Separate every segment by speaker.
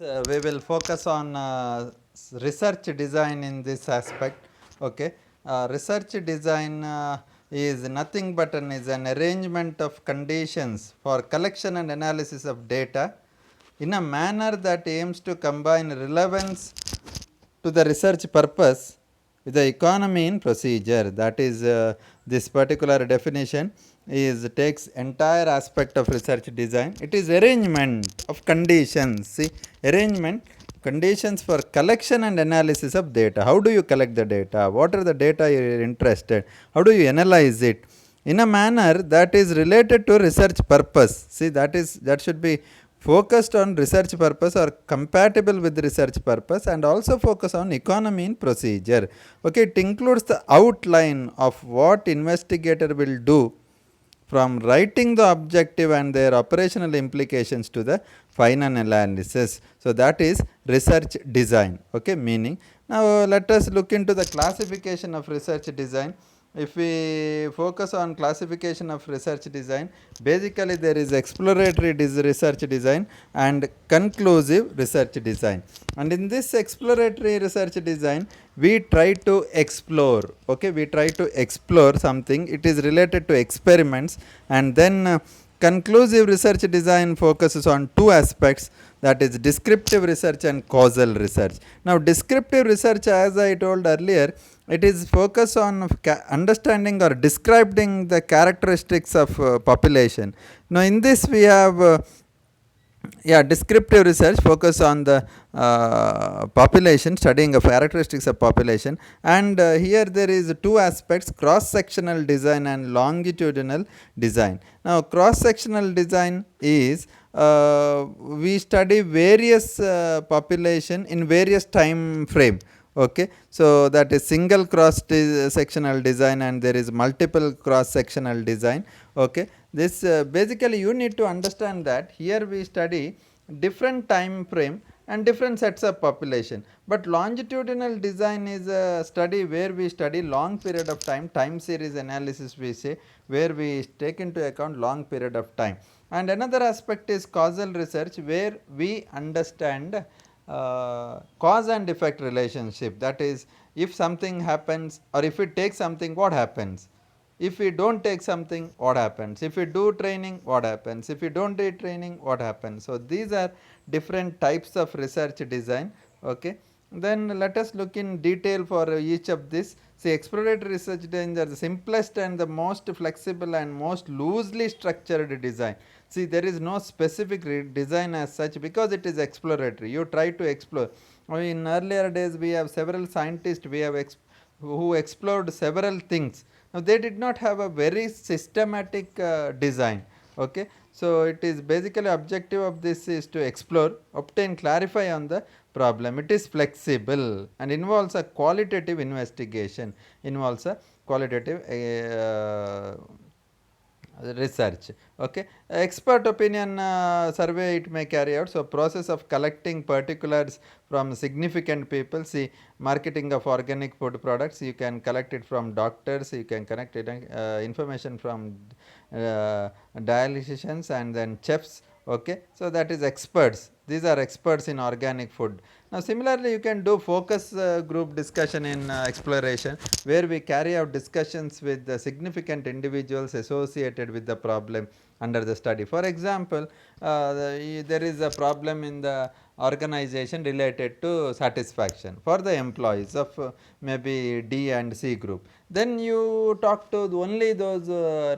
Speaker 1: We will focus on research design in this aspect. Okay, research design is nothing but is an arrangement of conditions for collection and analysis of data in a manner that aims to combine relevance to the research purpose with the economy in procedure. That is this particular definition is takes entire aspect of research design. It is arrangement of conditions. See, arrangement conditions for collection and analysis of data. How do you collect the data? What are the data you are interested? How do you analyze it in a manner that is related to research purpose? See, that should be focused on research purpose or compatible with research purpose, and also focus on economy in procedure. Okay, it includes the outline of what investigator will do from writing the objective and their operational implications to the final analysis. So that is research design. Okay, meaning now let us look into the classification of research design. If we focus on classification of research design, basically there is exploratory research design and conclusive research design. And in this exploratory research design, we try to explore. Okay, we try to explore something. It is related to experiments. And then conclusive research design focuses on two aspects, that is descriptive research and causal research. Now descriptive research, as I told earlier, it is focused on understanding or describing the characteristics of population. Now in this we have descriptive research focus on the population, studying of characteristics of population. And here there is two aspects, cross sectional design and longitudinal design. Now cross sectional design is we study various population in various time frame. Okay, so that is single cross sectional design and there is multiple cross sectional design. Okay, this basically you need to understand that here we study different time frame and different sets of population, but longitudinal design is a study where we study long period of time series analysis we say, where we take into account long period of time. And another aspect is causal research, where we understand cause and effect relationship. That is, if something happens or if we take something, what happens? If we don't take something, what happens? If we do training, what happens? If we don't do training, what happens? So these are different types of research design. Okay, then let us look in detail for each of this. See, exploratory research design are the simplest and the most flexible and most loosely structured design. See, there is no specific design as such, because it is exploratory. You try to explore. In earlier days we have several scientists we have who explored several things. Now they did not have a very systematic design. Okay, so it is basically objective of this is to explore, obtain, clarify on the problem. It is flexible and involves a qualitative investigation, involves a qualitative research. Okay, expert opinion survey it may carry out. So process of collecting particulars from significant people. See, marketing of organic food products, you can collect it from doctors, you can collect it information from dietitians and then chefs. Okay, so that is experts. These are experts in organic food. Now similarly you can do focus group discussion in exploration, where we carry out discussions with the significant individuals associated with the problem under the study. For example, there is a problem in the organization related to satisfaction for the employees of maybe D and C group. Then you talk to only those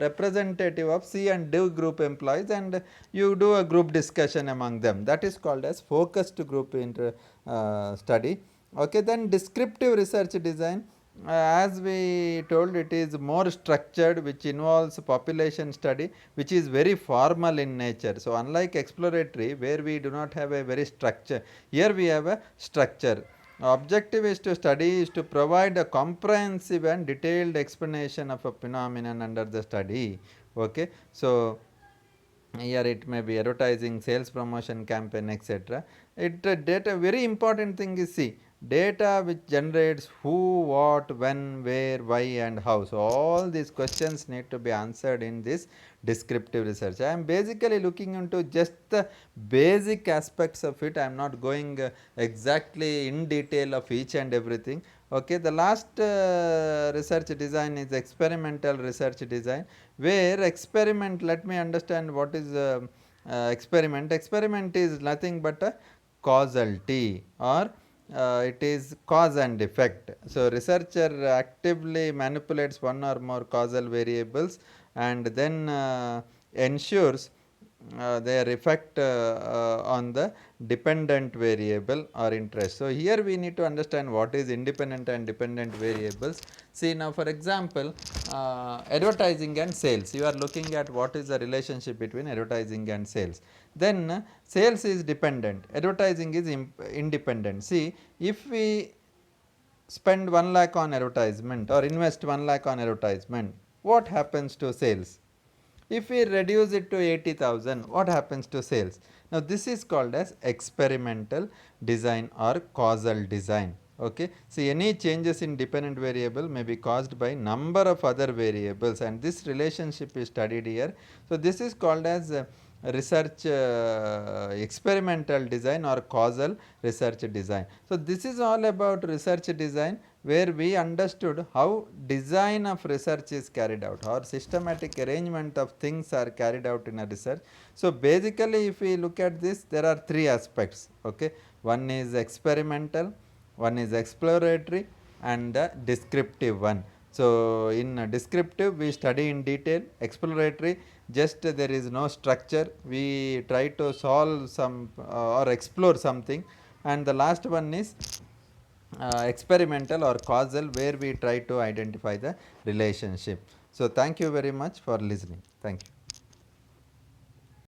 Speaker 1: representative of C and D group employees and you do a group discussion among them. That is called as focused group study. Okay, then descriptive research design, as we told, it is more structured, which involves population study, which is very formal in nature. So unlike exploratory where we do not have a very structure, here we have a structure. Objective is to study is to provide a comprehensive and detailed explanation of a phenomenon under the study. Okay, so here it may be advertising, sales promotion campaign, etc. It data very important thing is, see, data which generates who, what, when, where, why and how. So, all these questions need to be answered in this descriptive research. I am basically looking into just the basic aspects of it. I am not going exactly in detail of each and everything. Okay, the last research design is experimental research design, where experiment, let me understand what is experiment. Experiment is nothing but a causality, or it is cause and effect. So, researcher actively manipulates one or more causal variables and then ensures their effect on the dependent variable or interest. So, here we need to understand what is independent and dependent variables. See, now for example, advertising and sales, you are looking at what is the relationship between advertising and sales. Then sales is dependent, advertising is independent. See, if we spend 1 lakh on advertisement or invest 1 lakh on advertisement, what happens to sales? If we reduce it to 80,000, what happens to sales? Now, this is called as experimental design or causal design. Okay. See, any changes in dependent variable may be caused by number of other variables, and this relationship is studied here. So, this is called as research experimental design or causal research design. So, this is all about research design, where we understood how design of research is carried out, or systematic arrangement of things are carried out in a research. So, basically if we look at this, there are three aspects. Okay. One is experimental, one is exploratory, and the descriptive one. So, in descriptive we study in detail, exploratory just there is no structure, we try to solve some or explore something, and the last one is experimental or causal, where we try to identify the relationship. So, thank you very much for listening. Thank you.